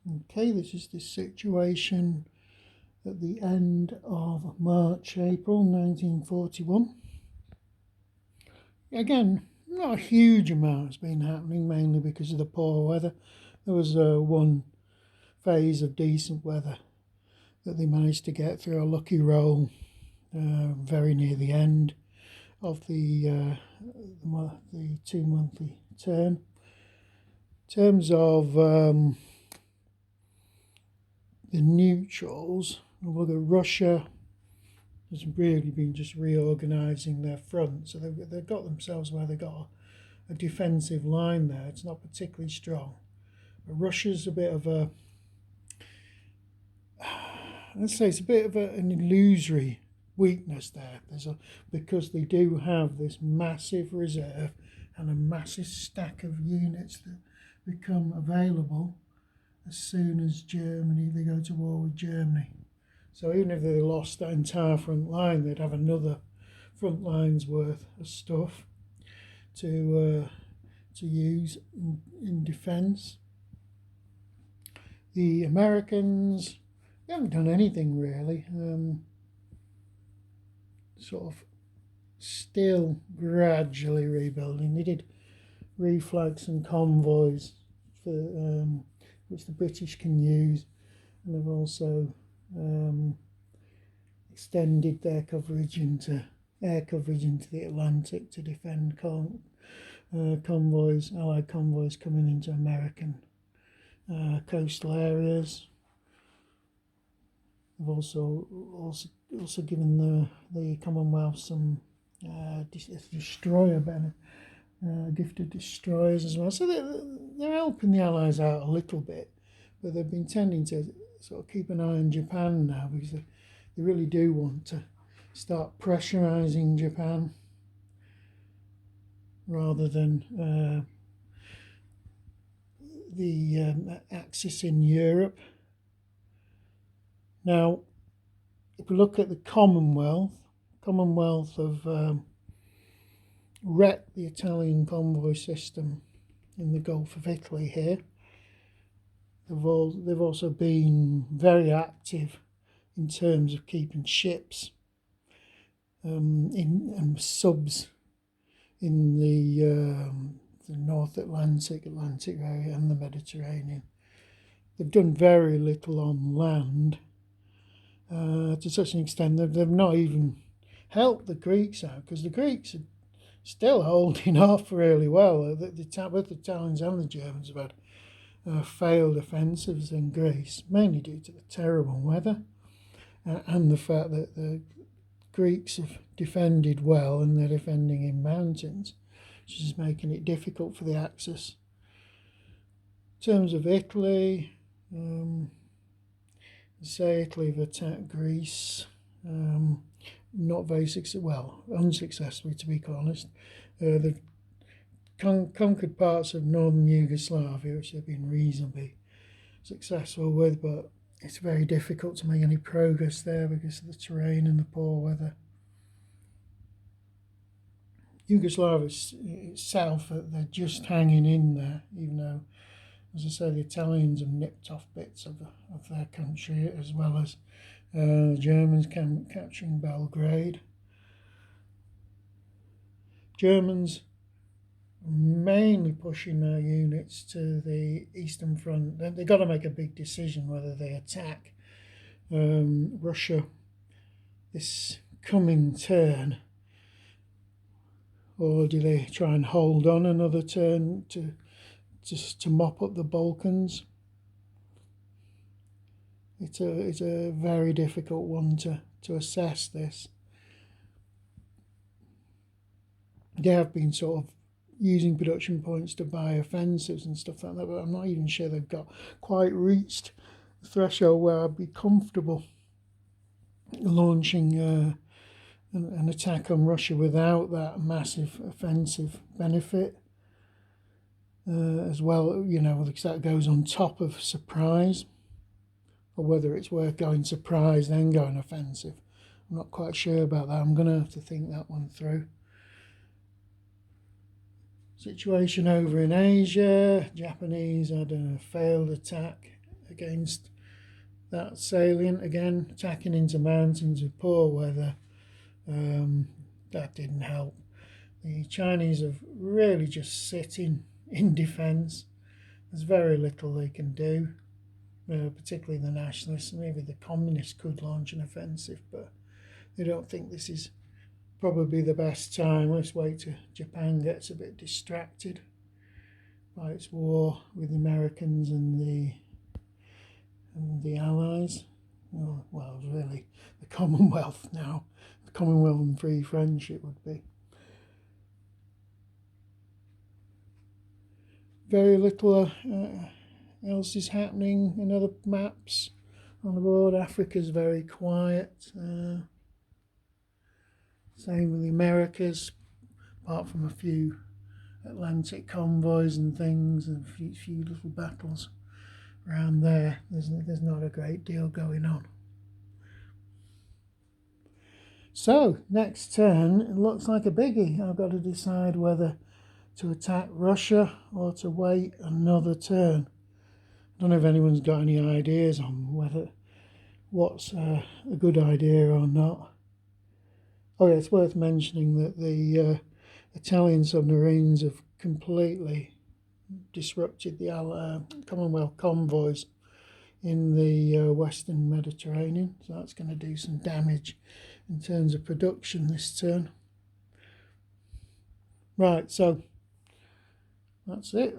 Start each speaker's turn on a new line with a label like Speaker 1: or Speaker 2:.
Speaker 1: Okay, this is the situation at the end of March, April 1941. Again, not a huge amount has been happening, mainly because of the poor weather. There was one phase of decent weather that they managed to get through a lucky roll very near the end of the 2 monthly term. In terms of the neutrals, we'll look at Russia. Has really been just reorganising their front, so they've got themselves where they've got a defensive line there. It's not particularly strong, but Russia's a bit of a, let's say, it's a bit of an illusory weakness there. Because they do have this massive reserve and a massive stack of units that become available as soon as they go to war with Germany. So even if they lost that entire front line, they'd have another front line's worth of stuff to use in defence. The Americans, they haven't done anything really. Sort of still gradually rebuilding. They did reflags and convoys for which the British can use, and they've also extended their coverage into air coverage into the Atlantic to defend convoys, Allied convoys coming into American coastal areas. They've also given the Commonwealth some destroyer gifted destroyers as well. So they're helping the Allies out a little bit, but they've been tending to sort of keep an eye on Japan now, because they really do want to start pressurising Japan rather than the Axis in Europe. Now, if we look at the Commonwealth have wrecked the Italian convoy system in the Gulf of Italy here. They've also been very active in terms of keeping ships and subs in the North Atlantic area and the Mediterranean. They've done very little on land to such an extent that they've not even helped the Greeks out, because the Greeks are still holding off really well. Both the Italians and the Germans have had failed offensives in Greece, mainly due to the terrible weather and the fact that the Greeks have defended well, and they're defending in mountains, which is making it difficult for the Axis. In terms of Italy, Italy have attacked Greece, not very unsuccessfully, to be honest. They've conquered parts of northern Yugoslavia, which they've been reasonably successful with, but it's very difficult to make any progress there because of the terrain and the poor weather. Yugoslavia itself, they're just hanging in there, even though, as I say, the Italians have nipped off bits of their country, as well as the Germans capturing Belgrade. Germans mainly pushing their units to the Eastern Front. They've got to make a big decision whether they attack Russia this coming turn, or do they try and hold on another turn to mop up the Balkans. It's a very difficult one to assess this. They have been sort of using production points to buy offensives and stuff like that, but I'm not even sure they've quite reached the threshold where I'd be comfortable launching an attack on Russia without that massive offensive benefit. As well, because that goes on top of surprise, or whether it's worth going surprise then going offensive. I'm not quite sure about that. I'm going to have to think that one through. Situation over in Asia. Japanese had a failed attack against that salient again, attacking into mountains with poor weather. That didn't help. The Chinese are really just sitting in defence. There's very little they can do, particularly the nationalists. Maybe the communists could launch an offensive, but they don't think this is probably the best time. Let's wait till Japan gets a bit distracted by its war with the Americans and the Allies. Well, really, the Commonwealth now. The Commonwealth and Free Friendship would be. Very little else is happening in other maps on the board. Africa's very quiet. Same with the Americas, apart from a few Atlantic convoys and things, and a few little battles around there. There's not a great deal going on. So, next turn, it looks like a biggie. I've got to decide whether to attack Russia or to wait another turn. I don't know if anyone's got any ideas on what's a good idea or not. Oh yeah, it's worth mentioning that the Italian submarines have completely disrupted the Commonwealth convoys in the Western Mediterranean, so that's going to do some damage in terms of production this turn. Right, so that's it.